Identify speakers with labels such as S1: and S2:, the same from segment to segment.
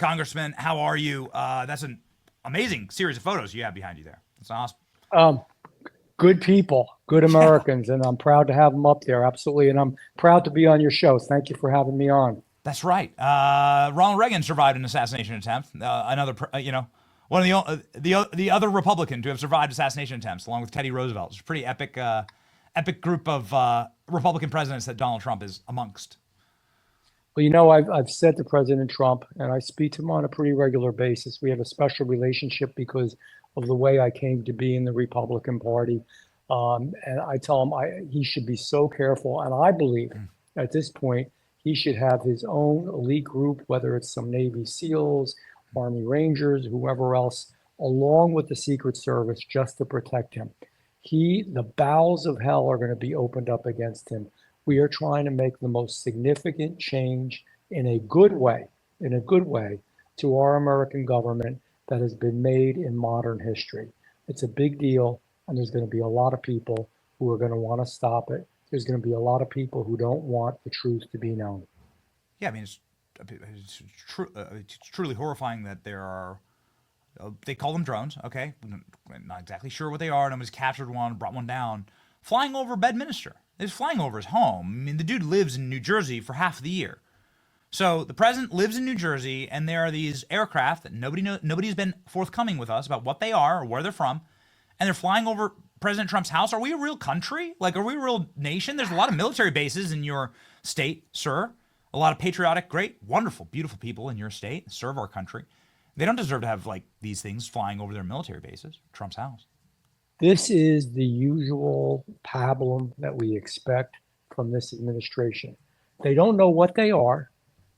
S1: Congressman, how are you? That's an amazing series of photos you have behind you there. That's awesome.
S2: Um, Good people, good Americans, and I'm proud to have them up there. Absolutely. And I'm proud to be on your show. Thank you for having me on.
S1: That's right. Ronald Reagan survived an assassination attempt. One of the other Republican to have survived assassination attempts, along with Teddy Roosevelt. It's a pretty epic group of Republican presidents that Donald Trump is amongst.
S2: Well, I've said to President Trump, and I speak to him on a pretty regular basis. We have a special relationship because of the way I came to be in the Republican Party. And I tell him he should be so careful. And I believe at this point, he should have his own elite group, whether it's some Navy SEALs, Army Rangers, whoever else, along with the Secret Service, just to protect him. The bowels of hell are going to be opened up against him. We are trying to make the most significant change in a good way, to our American government that has been made in modern history. It's a big deal, and there's going to be a lot of people who are going to want to stop it. There's going to be a lot of people who don't want the truth to be known.
S1: Yeah, I mean, it's truly horrifying that there are, they call them drones, okay? I'm not exactly sure what they are. Nobody's captured one, brought one down, flying over Bedminster. It's flying over his home. I mean, the dude lives in New Jersey for half the year. So the president lives in New Jersey, and there are these aircraft that nobody's been forthcoming with us about what they are or where they're from, and they're flying over President Trump's house. Are we a real country? Like, are we a real nation? There's a lot of military bases in your state, sir. A lot of patriotic, great, wonderful, beautiful people in your state serve our country. They don't deserve to have like these things flying over their military bases, Trump's house.
S2: This is the usual pablum that we expect from this administration. They don't know what they are.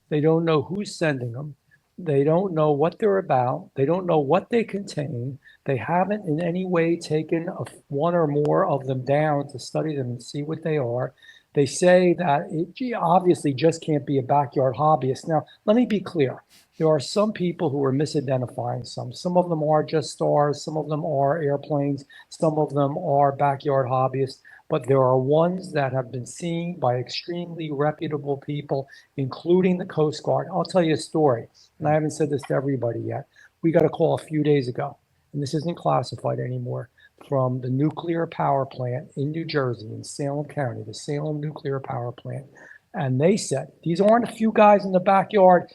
S2: They don't know who's sending them. They don't know what they're about. They don't know what they contain. They haven't in any way taken one or more of them down to study them and see what they are. They say that it obviously just can't be a backyard hobbyist. Now, let me be clear. There are some people who are misidentifying some. Some of them are just stars. Some of them are airplanes. Some of them are backyard hobbyists. But there are ones that have been seen by extremely reputable people, including the Coast Guard. I'll tell you a story, and I haven't said this to everybody yet. We got a call a few days ago, and this isn't classified anymore, from the nuclear power plant in New Jersey, in Salem County, the Salem nuclear power plant. And they said, these aren't a few guys in the backyard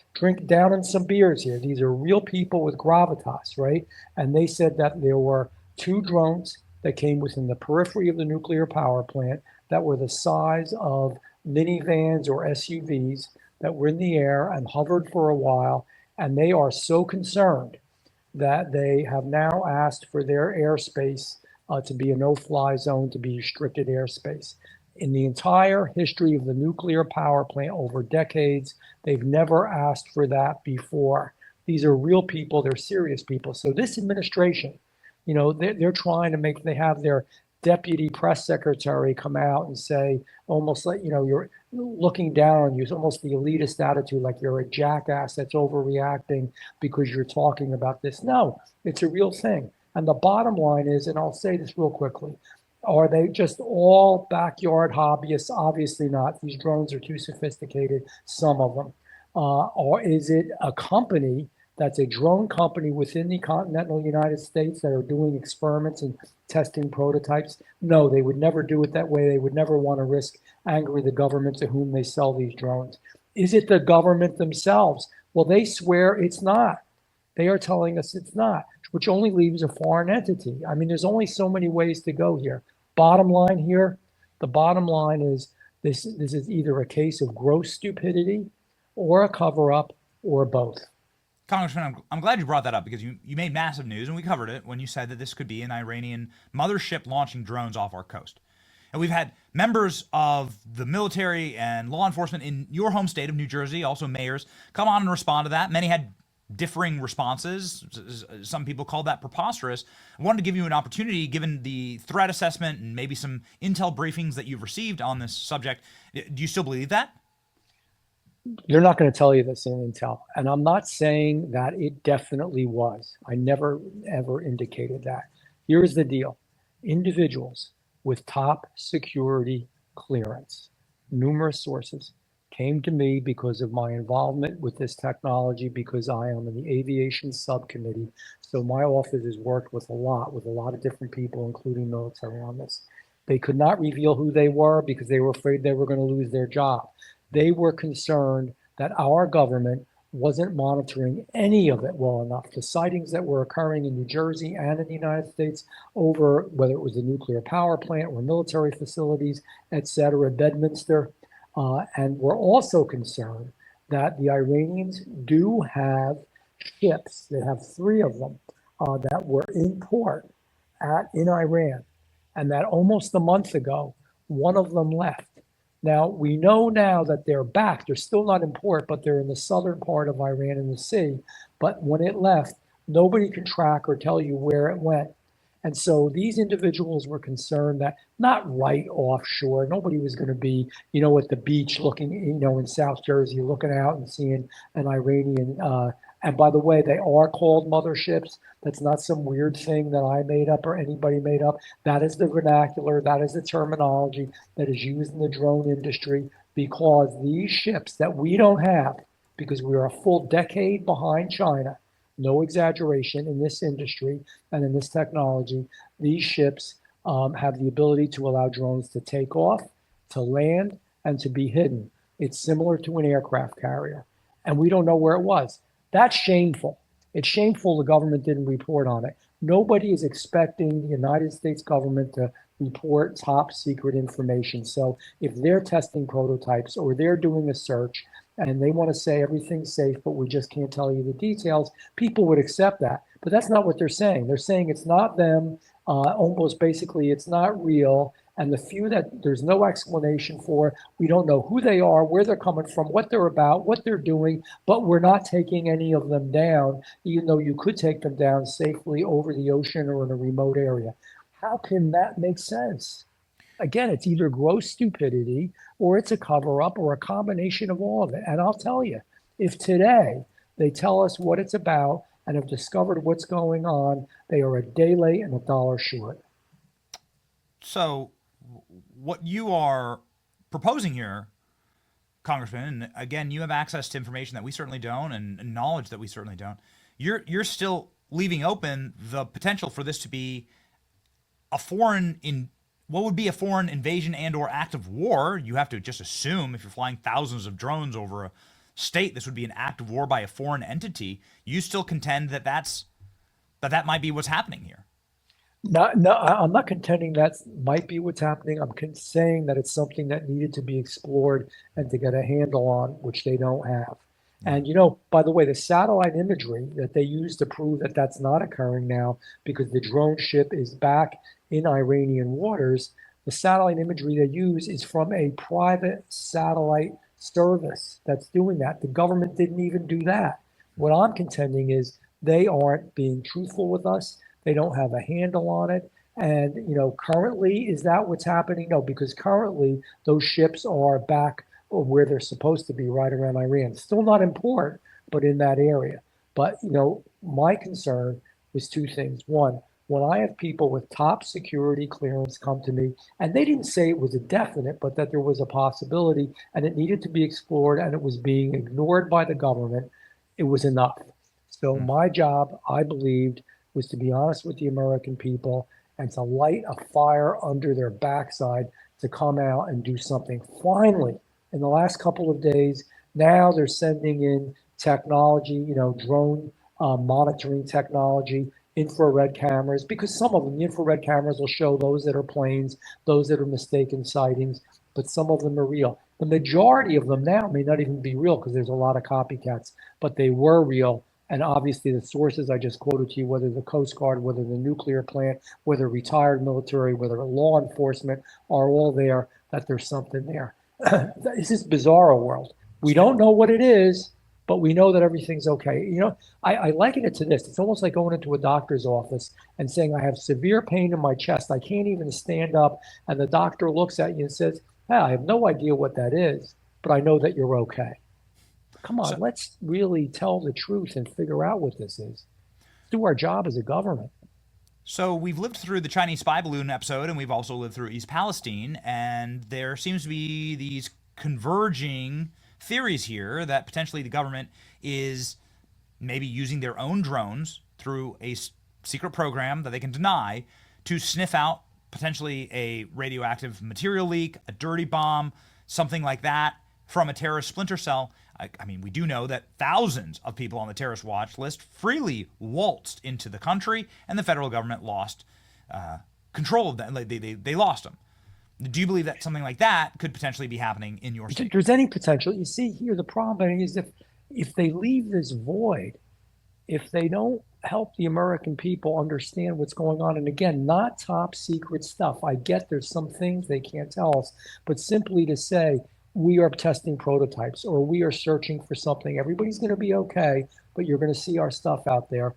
S2: down in some beers here. These are real people with gravitas, right? And they said that there were 2 drones that came within the periphery of the nuclear power plant that were the size of minivans or SUVs that were in the air and hovered for a while. And they are so concerned that they have now asked for their airspace to be a no-fly zone, to be restricted airspace. In the entire history of the nuclear power plant over decades, they've never asked for that before. These are real people. They're serious people. So this administration, they're trying to they have their deputy press secretary come out and say, almost like, you're looking down on you. It's almost the elitist attitude, like you're a jackass that's overreacting because you're talking about this. No, it's a real thing. And the bottom line is, and I'll say this real quickly, are they just all backyard hobbyists? Obviously not. These drones are too sophisticated, some of them. Or is it a company that's a drone company within the continental United States that are doing experiments and testing prototypes? No, they would never do it that way. They would never want to risk angering the government to whom they sell these drones. Is it the government themselves? Well, they swear it's not. They are telling us it's not, which only leaves a foreign entity. I mean, there's only so many ways to go here. Bottom line here, the bottom line is this is either a case of gross stupidity or a cover-up or both.
S1: Congressman, I'm glad you brought that up because you made massive news, and we covered it when you said that this could be an Iranian mothership launching drones off our coast. And we've had members of the military and law enforcement in your home state of New Jersey, also mayors, come on and respond to that. Many had differing responses. Some people called that preposterous. I wanted to give you an opportunity, given the threat assessment and maybe some intel briefings that you've received on this subject. Do you still believe that?
S2: They're not going to tell you this in intel. And I'm not saying that it definitely was. I never, ever indicated that. Here's the deal. Individuals with top security clearance, numerous sources, came to me because of my involvement with this technology, because I am in the aviation subcommittee. So my office has worked with a lot of different people, including military, on this. They could not reveal who they were because they were afraid they were going to lose their job. They were concerned that our government wasn't monitoring any of it well enough. The sightings that were occurring in New Jersey and in the United States over whether it was a nuclear power plant or military facilities, et cetera, Bedminster, and we're also concerned that the Iranians do have ships. They have three of them that were in port in Iran, and that almost a month ago, one of them left. Now, we know now that they're back. They're still not in port, but they're in the southern part of Iran in the sea. But when it left, nobody can track or tell you where it went. And so these individuals were concerned that not right offshore, nobody was going to be, at the beach looking, in South Jersey, looking out and seeing an Iranian. And by the way, they are called motherships. That's not some weird thing that I made up or anybody made up. That is the vernacular. That is the terminology that is used in the drone industry, because these ships that we don't have, because we are a full decade behind China, no exaggeration, in this industry and in this technology, these ships have the ability to allow drones to take off, to land, and to be hidden. It's similar to an aircraft carrier, and we don't know where it was. That's shameful. It's shameful the government didn't report on it. Nobody is expecting the United States government to report top secret information. So if they're testing prototypes or they're doing a search and they want to say everything's safe, but we just can't tell you the details, people would accept that. But that's not what they're saying. They're saying it's not them, almost basically it's not real. And the few that there's no explanation for, we don't know who they are, where they're coming from, what they're about, what they're doing, but we're not taking any of them down, even though you could take them down safely over the ocean or in a remote area. How can that make sense? Again, it's either gross stupidity or it's a cover up or a combination of all of it. And I'll tell you, if today they tell us what it's about and have discovered what's going on, they are a day late and a dollar short.
S1: So, what you are proposing here, Congressman, and again, you have access to information that we certainly don't, and knowledge that we certainly don't. You're still leaving open the potential for this to be a what would be a foreign invasion and or act of war. You have to just assume if you're flying thousands of drones over a state, this would be an act of war by a foreign entity. You still contend that that might be what's happening here.
S2: No, I'm not contending that might be what's happening. I'm saying that it's something that needed to be explored and to get a handle on, which they don't have. And, by the way, the satellite imagery that they use to prove that that's not occurring now, because the drone ship is back in Iranian waters, the satellite imagery they use is from a private satellite service that's doing that. The government didn't even do that. What I'm contending is they aren't being truthful with us. They don't have a handle on it. And, currently, is that what's happening? No, because currently those ships are back where they're supposed to be, right around Iran. Still not in port, but in that area. But, my concern was two things. One, when I have people with top security clearance come to me, and they didn't say it was a definite, but that there was a possibility and it needed to be explored and it was being ignored by the government, it was enough. So my job, I believed, was to be honest with the American people and to light a fire under their backside to come out and do something. Finally, in the last couple of days, now they're sending in technology, drone monitoring technology, infrared cameras, because some of them, the infrared cameras will show those that are planes, those that are mistaken sightings, but some of them are real. The majority of them now may not even be real because there's a lot of copycats, but they were real. And obviously the sources I just quoted to you, whether the Coast Guard, whether the nuclear plant, whether retired military, whether law enforcement, are all there, that there's something there. This is bizarro world. We don't know what it is, but we know that everything's okay. I liken it to this. It's almost like going into a doctor's office and saying, I have severe pain in my chest. I can't even stand up. And the doctor looks at you and says, hey, I have no idea what that is, but I know that you're okay. Come on, let's really tell the truth and figure out what this is. Do our job as a government.
S1: So we've lived through the Chinese spy balloon episode, and we've also lived through East Palestine, and there seems to be these converging theories here that potentially the government is maybe using their own drones through a secret program that they can deny to sniff out potentially a radioactive material leak, a dirty bomb, something like that from a terrorist splinter cell. I mean, we do know that thousands of people on the terrorist watch list freely waltzed into the country, and the federal government lost control of them. They lost them. Do you believe that something like that could potentially be happening in your state?
S2: There's any potential. You see here, the problem is if they leave this void, if they don't help the American people understand what's going on, and again, not top secret stuff. I get there's some things they can't tell us, but simply to say we are testing prototypes or we are searching for something, everybody's going to be okay, but you're going to see our stuff out there.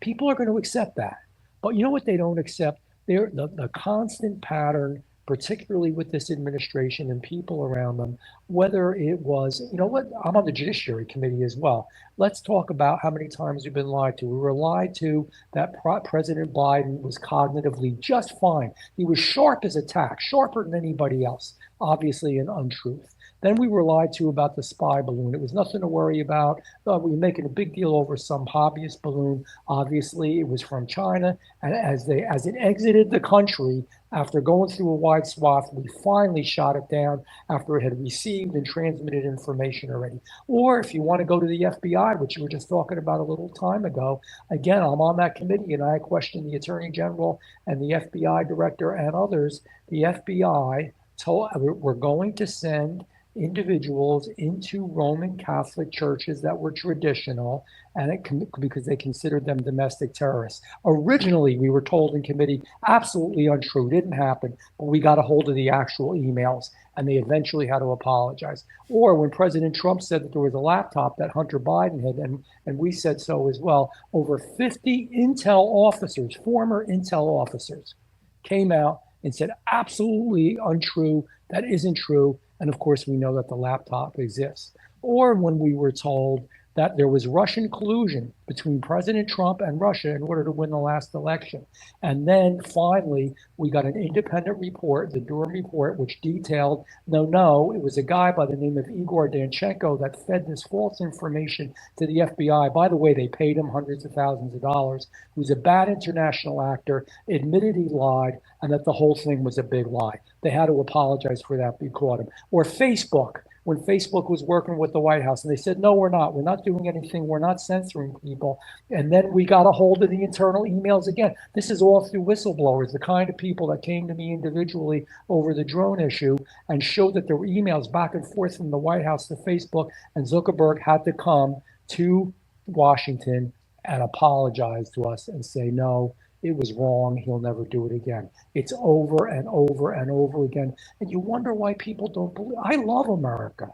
S2: People are going to accept that. But you know what they don't accept? The constant pattern, particularly with this administration and people around them, whether it was, you know what, I'm on the Judiciary Committee as well. Let's talk about how many times we've been lied to. We were lied to that President Biden was cognitively just fine. He was sharp as a tack, sharper than anybody else, obviously an untruth. Then we were lied to about the spy balloon. It was nothing to worry about. We were making a big deal over some hobbyist balloon. Obviously, it was from China. And as it exited the country, after going through a wide swath, we finally shot it down after it had received and transmitted information already. Or if you want to go to the FBI, which you were just talking about a little time ago, again, I'm on that committee and I questioned the Attorney General and the FBI Director and others. The FBI told we're going to send individuals into Roman Catholic churches that were traditional, and because they considered them domestic terrorists. Originally, we were told in committee, absolutely untrue, didn't happen, but we got a hold of the actual emails, and they eventually had to apologize. Or when President Trump said that there was a laptop that Hunter Biden had, and we said so as well, over 50 Intel officers, former Intel officers, came out and said, absolutely untrue, that isn't true. And of course, we know that the laptop exists. Or when we were told that there was Russian collusion between President Trump and Russia in order to win the last election. And then finally, we got an independent report, the Durham report, which detailed, no, it was a guy by the name of Igor Danchenko that fed this false information to the FBI. By the way, they paid him hundreds of thousands of dollars. Who's a bad international actor, admitted he lied, and that the whole thing was a big lie. They had to apologize for that. We caught him. Or Facebook, when Facebook was working with the White House, and they said, no, we're not doing anything, we're not censoring people. And then we got a hold of the internal emails again. This is all through whistleblowers, the kind of people that came to me individually over the drone issue and showed that there were emails back and forth from the White House to Facebook, and Zuckerberg had to come to Washington and apologize to us and say, no, it was wrong. He'll never do it again. It's over and over and over again. And you wonder why people don't believe. I love America.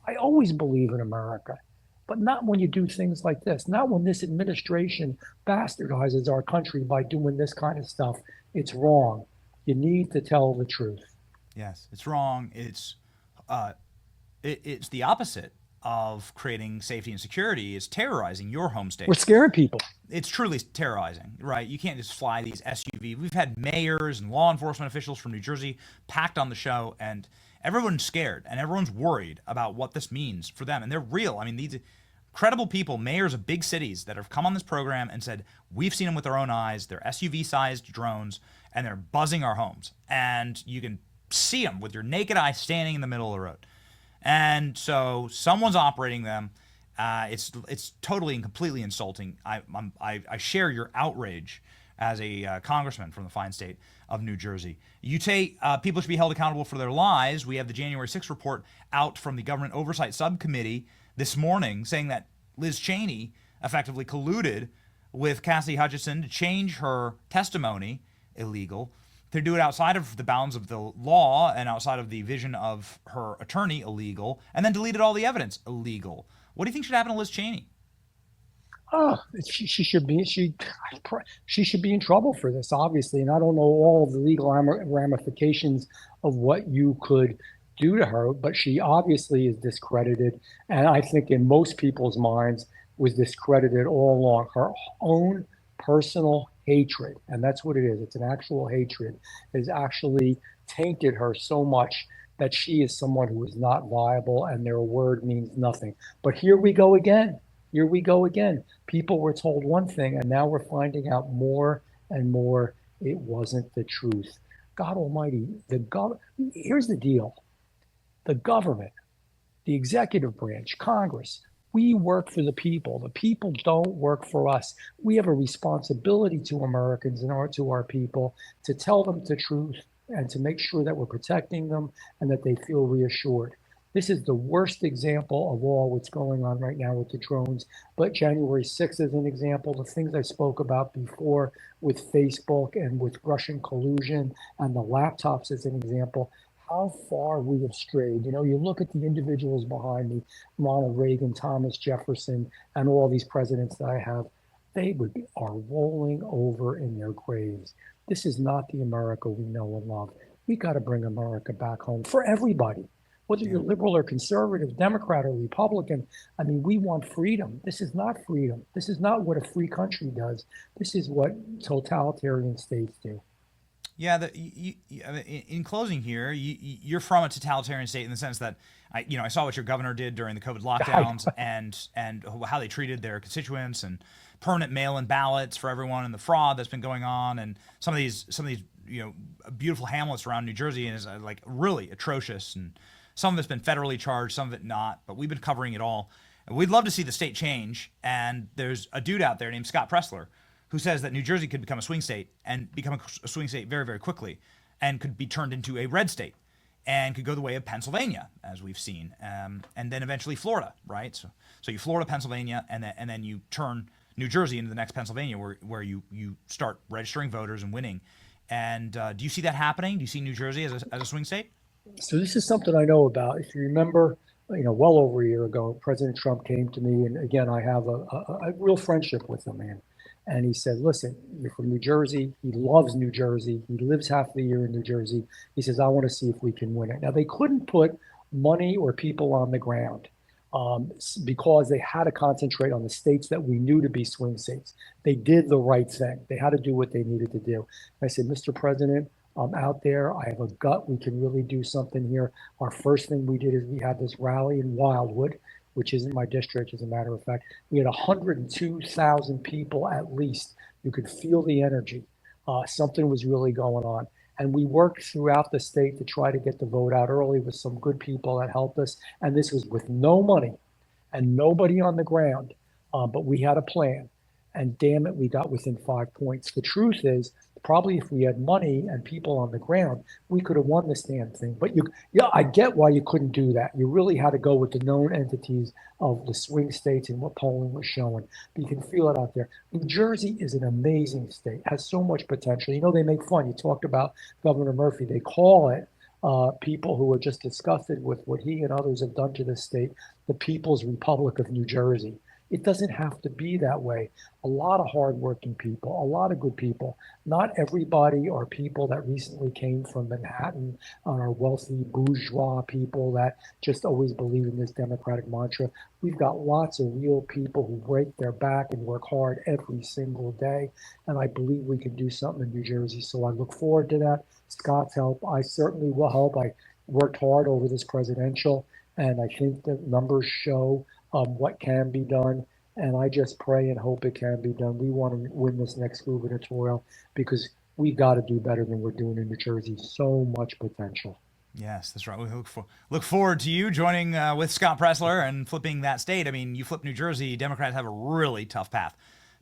S2: I always believe in America, but not when you do things like this. Not when this administration bastardizes our country by doing this kind of stuff. It's wrong. You need to tell the truth.
S1: Yes, it's wrong. It's the opposite of creating safety and security. Is terrorizing your home state.
S2: We're scaring people.
S1: It's truly terrorizing, right? You can't just fly these SUV. We've had mayors and law enforcement officials from New Jersey packed on the show, and everyone's scared and everyone's worried about what this means for them. And they're real. I mean, these credible people, mayors of big cities that have come on this program and said, we've seen them with our own eyes. They're SUV-sized drones, and they're buzzing our homes. And you can see them with your naked eye standing in the middle of the road. And so someone's operating them. It's totally and completely insulting. I share your outrage as a congressman from the fine state of New Jersey. You say people should be held accountable for their lies. We have the January 6th report out from the Government Oversight Subcommittee this morning saying that Liz Cheney effectively colluded with Cassidy Hutchinson to change her testimony illegal, to do it outside of the bounds of the law and outside of the vision of her attorney illegal, and then deleted all the evidence illegal. What do you think should happen to Liz Cheney?
S2: Oh, she should be in trouble for this, obviously. And I don't know all of the legal ramifications of what you could do to her, but she obviously is discredited. And I think in most people's minds was discredited all along. Her own personal hatred, and that's what it is. It's an actual hatred, has actually tainted her so much that she is someone who is not viable and their word means nothing. But here we go again. Here we go again. People were told one thing, and now we're finding out more and more it wasn't the truth. God Almighty, here's the deal. The government, the executive branch, Congress, we work for the people. The people don't work for us. We have a responsibility to Americans and to our people to tell them the truth and to make sure that we're protecting them and that they feel reassured. This is the worst example of all what's going on right now with the drones. But January 6th is an example. The things I spoke about before with Facebook and with Russian collusion and the laptops as an example, how far we have strayed. You know, you look at the individuals behind me, Ronald Reagan, Thomas Jefferson, and all these presidents that I have, are rolling over in their graves. This is not the America we know and love. We got to bring America back home for everybody, whether you're liberal or conservative, Democrat or Republican. I mean, we want freedom. This is not freedom. This is not what a free country does. This is what totalitarian states do.
S1: Yeah, in closing here, you're from a totalitarian state in the sense that I saw what your governor did during the COVID lockdowns and how they treated their constituents and permanent mail-in ballots for everyone and the fraud that's been going on and some of these beautiful hamlets around New Jersey is like really atrocious, and some of it's been federally charged, some of it not, but we've been covering it all. And we'd love to see the state change, and there's a dude out there named Scott Pressler who says that New Jersey could become a swing state and become a swing state very, very quickly and could be turned into a red state and could go the way of Pennsylvania, as we've seen, and then eventually Florida, right? So you Florida, Pennsylvania, and then you turn New Jersey into the next Pennsylvania where you start registering voters and winning. And do you see that happening? Do you see New Jersey as a swing state?
S2: So this is something I know about. If you remember, well over a year ago, President Trump came to me, and again, I have a real friendship with him, man. And he said, listen, you're from New Jersey. He loves New Jersey. He lives half the year in New Jersey. He says, I want to see if we can win it. Now, they couldn't put money or people on the ground because they had to concentrate on the states that we knew to be swing states. They did the right thing. They had to do what they needed to do. I said, Mr. President, I'm out there. I have a gut. We can really do something here. Our first thing we did is we had this rally in Wildwood, which isn't my district, as a matter of fact. We had 102,000 people at least. You could feel the energy. Something was really going on. And we worked throughout the state to try to get the vote out early with some good people that helped us. And this was with no money and nobody on the ground. But we had a plan. And damn it, we got within 5 points. The truth is, probably if we had money and people on the ground, we could have won this damn thing. But I get why you couldn't do that. You really had to go with the known entities of the swing states and what polling was showing. But you can feel it out there. New Jersey is an amazing state, has so much potential. They make fun. You talked about Governor Murphy. They call it people who are just disgusted with what he and others have done to this state, the People's Republic of New Jersey. It doesn't have to be that way. A lot of hardworking people, a lot of good people. Not everybody are people that recently came from Manhattan, are wealthy bourgeois people that just always believe in this Democratic mantra. We've got lots of real people who break their back and work hard every single day. And I believe we can do something in New Jersey. So I look forward to that. Scott's help. I certainly will help. I worked hard over this presidential, and I think the numbers show what can be done, and I just pray and hope it can be done. We want to win this next gubernatorial because we've got to do better than we're doing in New Jersey. So much potential.
S1: Yes, that's right. We look forward to you joining with Scott Pressler and flipping that state. I mean, you flip New Jersey, Democrats have a really tough path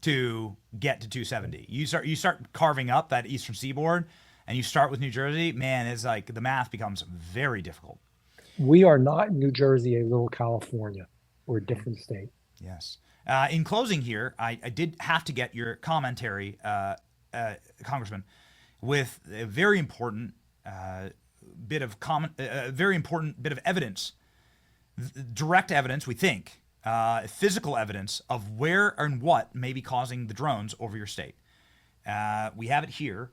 S1: to get to 270. You start carving up that eastern seaboard, and you start with New Jersey. Man, it's like the math becomes very difficult.
S2: We are not New Jersey, a little California. We're a different state.
S1: Yes. In closing here, I did have to get your commentary, Congressman, with a very important bit of evidence, direct evidence, we think, physical evidence of where and what may be causing the drones over your state. We have it here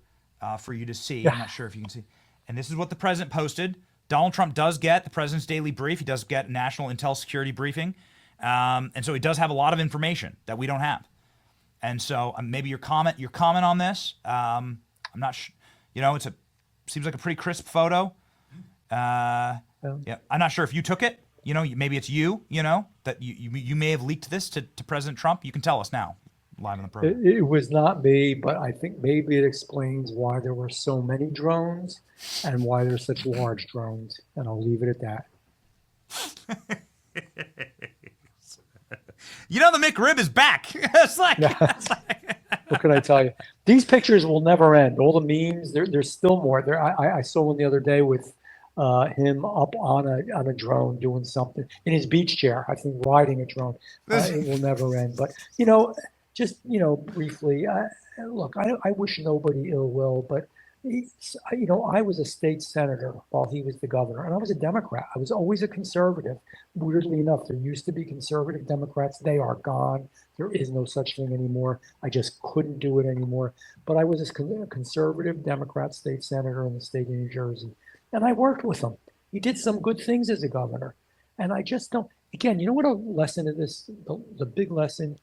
S1: for you to see. I'm not sure if you can see. And this is what the president posted. Donald Trump does get the president's daily brief. He does get a national intel security briefing. And so he does have a lot of information that we don't have. And so maybe your comment on this, I'm not sure, seems like a pretty crisp photo. Yeah, I'm not sure if you took it. You know, maybe it's you. You know that you may have leaked this to President Trump. You can tell us now, live on the program.
S2: It was not me, but I think maybe it explains why there were so many drones and why there's such large drones. And I'll leave it at that.
S1: You know, the McRib is back. It's like,
S2: What can I tell you? These pictures will never end. All the memes, there's still more. I saw one the other day with him up on a drone doing something in his beach chair. I think riding a drone. It will never end. But just briefly, look, I wish nobody ill will, but I was a state senator while he was the governor, and I was a Democrat. I was always a conservative. Weirdly enough, there used to be conservative Democrats. They are gone. There is no such thing anymore. I just couldn't do it anymore. But I was a conservative Democrat state senator in the state of New Jersey, and I worked with him. He did some good things as a governor, and I just don't. Again, you know what a lesson of this, the big lesson?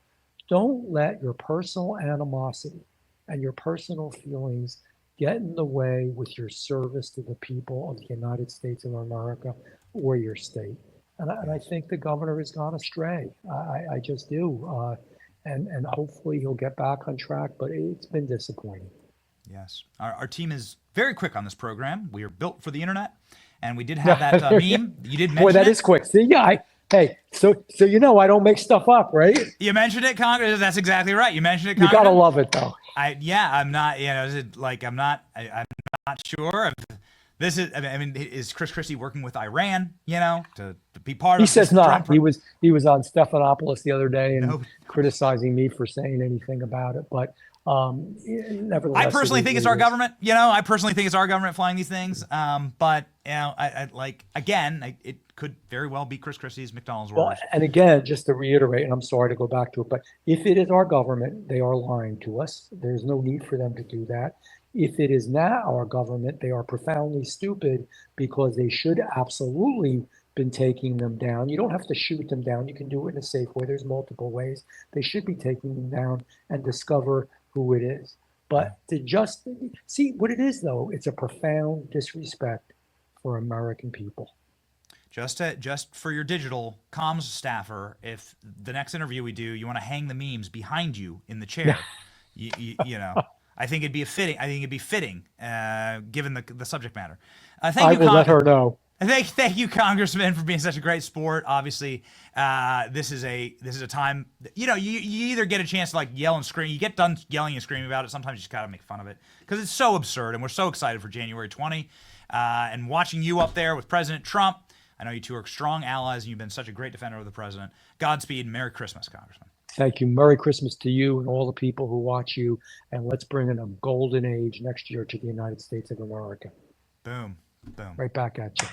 S2: Don't let your personal animosity and your personal feelings get in the way with your service to the people of the United States of America or your state. And I think the governor has gone astray. I just do. And hopefully he'll get back on track, but it's been disappointing.
S1: Yes. Our team is very quick on this program. We are built for the internet. And we did have that meme. You did mention
S2: Boy, that
S1: it.
S2: is quick. See, hey, so I don't make stuff up, right?
S1: You mentioned it, Congress. That's exactly right. You mentioned it,
S2: You
S1: Congress.
S2: gotta love it, though.
S1: I'm not. Is it like I'm not sure. This is. I mean, is Christie working with Iran? To be part of.
S2: He says not.
S1: Trump?
S2: He was on Stephanopoulos the other day and criticizing me for saying anything about it, but. Nevertheless,
S1: I personally think it's our government. I personally think it's our government flying these things. But it could very well be Chris Christie's McDonald's orders.
S2: And again, just to reiterate, and I'm sorry to go back to it, but if it is our government, they are lying to us. There's no need for them to do that. If it is not our government, they are profoundly stupid because they should absolutely been taking them down. You don't have to shoot them down. You can do it in a safe way. There's multiple ways. They should be taking them down and discover who it is. But to just see what it is, though, it's a profound disrespect for American people.
S1: Just for your digital comms staffer, if the next interview we do, you want to hang the memes behind you in the chair, I think it'd be fitting, given the subject matter. Thank you,
S2: I will let her know.
S1: Thank you, Congressman, for being such a great sport. Obviously, this is a time. You either get a chance to yell and scream. You get done yelling and screaming about it. Sometimes you just gotta make fun of it because it's so absurd, and we're so excited for January 20. And watching you up there with President Trump, I know you two are strong allies, and you've been such a great defender of the president. Godspeed, and Merry Christmas, Congressman.
S2: Thank you. Merry Christmas to you and all the people who watch you, and let's bring in a golden age next year to the United States of America.
S1: Boom.
S2: Right back at you.